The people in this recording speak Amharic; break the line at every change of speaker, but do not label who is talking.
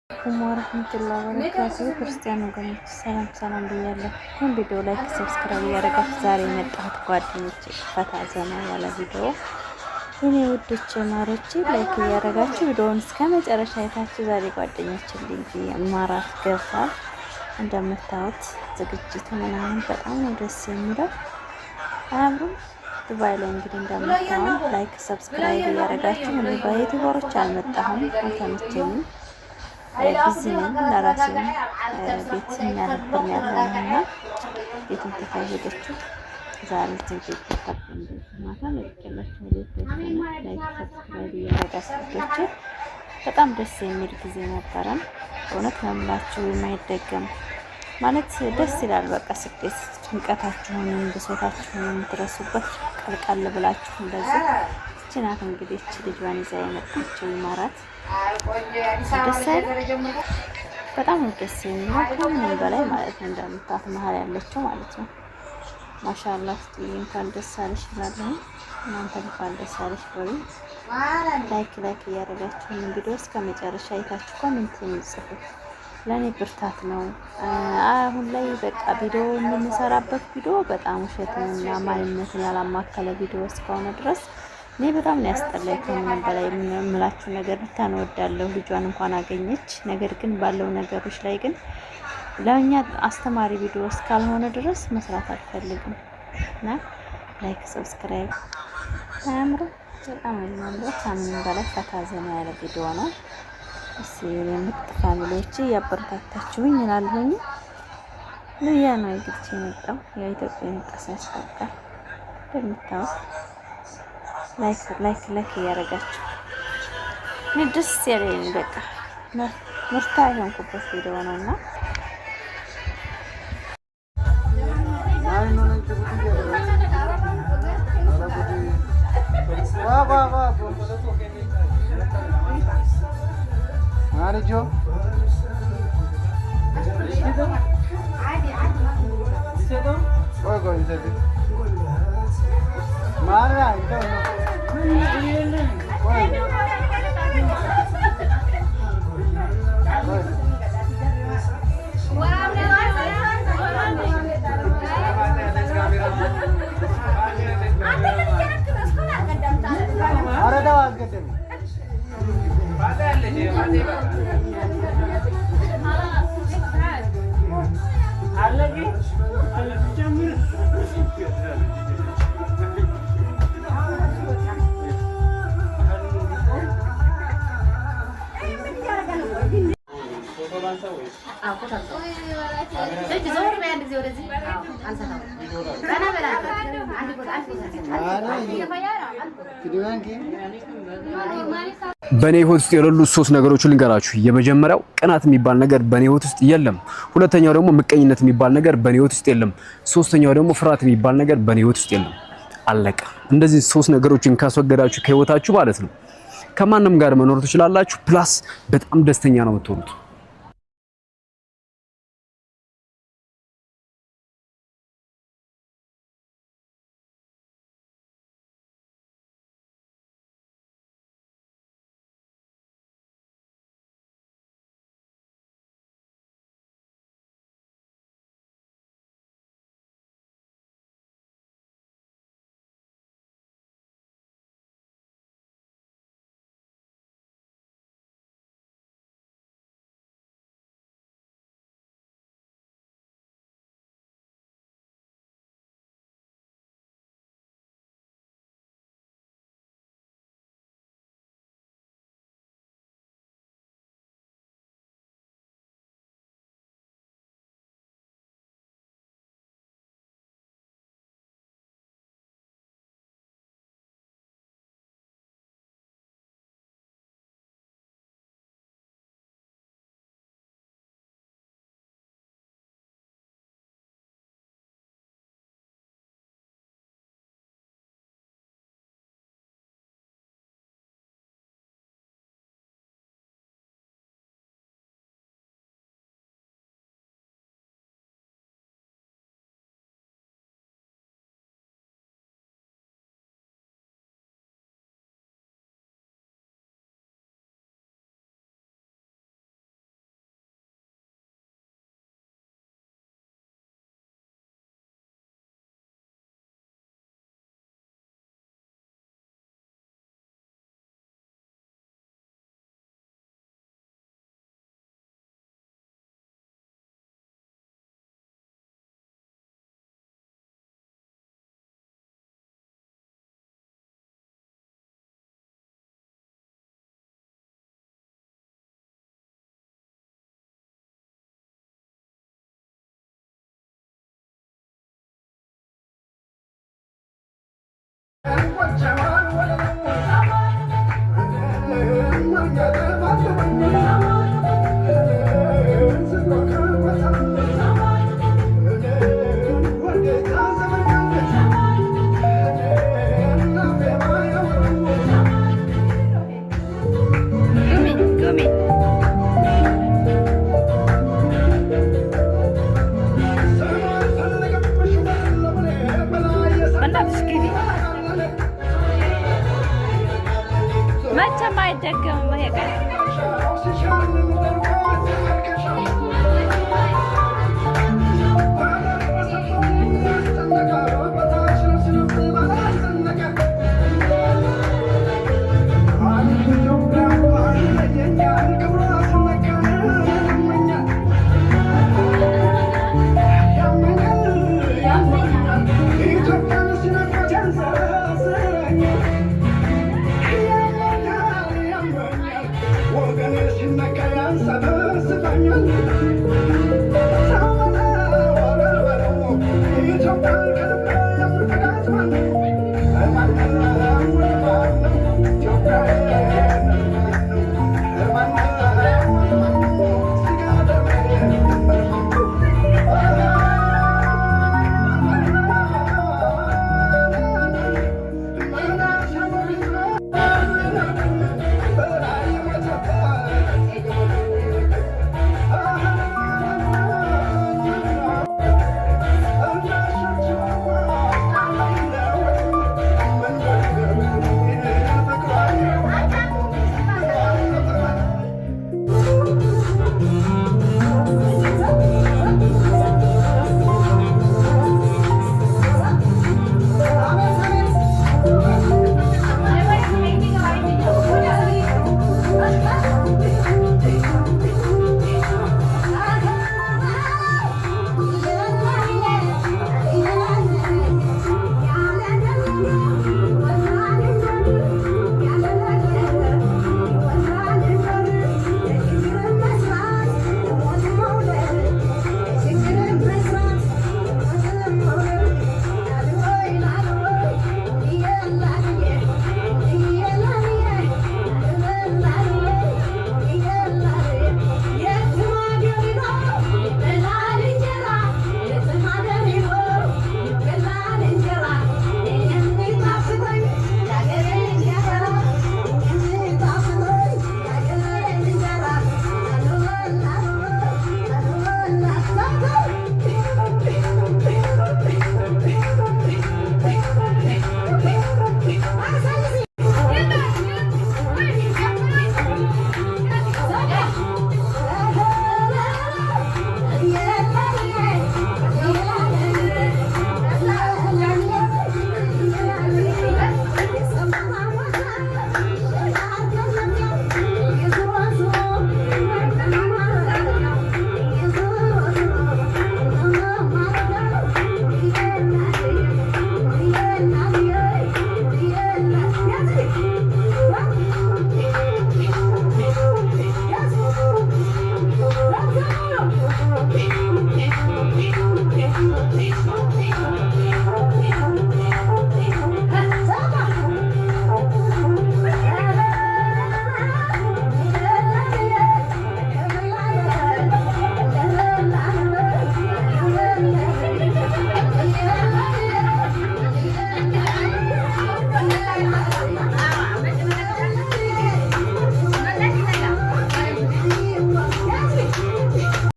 አለይኩም ወራህመቱላሂ ወበረካቱሁ ክርስቲያን ወገኖች ሰላም ብያለሁ። ይህን ቪዲዮ ላይክ ሰብስክራይብ ያደረጋችሁ ዛሬ የመጣሁት ጓደኞቼ ፈታ ዘና ያለ ቪዲዮ የኔ ውዶች ማሮቼ ላይክ እያደረጋችሁ ቪዲዮውን እስከ መጨረሻ አይታችሁ ዛሬ ጓደኞችን ልጅ ማራት ገብቷል። እንደምታዩት ዝግጅቱ ምናምን በጣም ነው ደስ የሚለው አያምሩም? ዱባይ ላይ እንግዲህ እንደምታዩት ላይክ ሰብስክራይብ እያደረጋችሁ እኔ በዩቲዩበሮች አልመጣሁም አልተመቸኝም። ቢዚ ነኝ ለራሴ ቤት የሚያነበር ያለውና ቤትም ተካሄደችው ዛሬ ዝግጅት ተፈጥሮ ማታ ለቅላችሁ ላይክ ሰብስክራይብ እያደረጋችሁ በጣም ደስ የሚል ጊዜ ነበረን። እውነት ነው የምላችሁ የማይደገም ማለት ደስ ይላል። በቃ ስደት ጭንቀታችሁን ብሶታችሁን የምትረሱበት ቀልቀል ብላችሁ እንደዚህ ችናት እንግዲህ እቺ ልጇን ይዛ የመጣችው ይማራት ደስ አይልም? በጣም ነው ደስ የሚለው ከምንም በላይ ማለት ነው። እንደምታት መሀል ያለችው ማለት ነው። ማሻአላህ እንኳን ደስ አለሽ እላለሁ። እናንተ እንኳን ደስ አለሽ በሉ። ላይክ እያደረጋችሁ ቪዲዮ እስከ መጨረሻ አይታችሁ ኮሜንት የምትጽፉት ለኔ ብርታት ነው። አሁን ላይ በቃ ቪዲዮ የምንሰራበት ቪዲዮ በጣም ውሸትና ማንነትን ያላማከለ ቪዲዮ እስከሆነ ድረስ እኔ በጣም ነው ያስጠላኝ። ከምንም በላይ የምላችሁ ነገር ብታን ወዳለሁ ልጇን እንኳን አገኘች። ነገር ግን ባለው ነገሮች ላይ ግን ለኛ አስተማሪ ቪዲዮ እስካልሆነ ድረስ መስራት አልፈልግም እና ላይክ ሰብስክራይብ አምሮ በጣም ነው ከምንም በላይ ፈታ ዘና ያለ ቪዲዮ ነው። እሺ የምት ፋሚሊዎች ያበረታታችሁኝ እላለሁኝ። ለያ ነው እንግዲህ የመጣው የኢትዮጵያ እንቀሳስ በቃ እንደምታውቁ ላይክ እያደረጋችሁ እኔ ደስ ያለኝ በቃ ምርታ የሆንኩበት ቪዲዮ ነውና
Arijo Ogo izledi. Mara ito. Ara da vazgeçtim.
በኔ ህይወት ውስጥ የሌሉ ሶስት ነገሮችን ልንገራችሁ። የመጀመሪያው ቅናት የሚባል ነገር በኔ ህይወት ውስጥ የለም። ሁለተኛው ደግሞ ምቀኝነት የሚባል ነገር በኔ ህይወት ውስጥ የለም። ሶስተኛው ደግሞ ፍርሃት የሚባል ነገር በኔ ህይወት ውስጥ የለም። አለቀ። እንደዚህ ሶስት ነገሮችን ካስወገዳችሁ ከህይወታችሁ ማለት ነው ከማንም ጋር መኖር ትችላላችሁ። ፕላስ በጣም ደስተኛ ነው የምትሆኑት።
መቼም አይደገምም ይሄ ቀን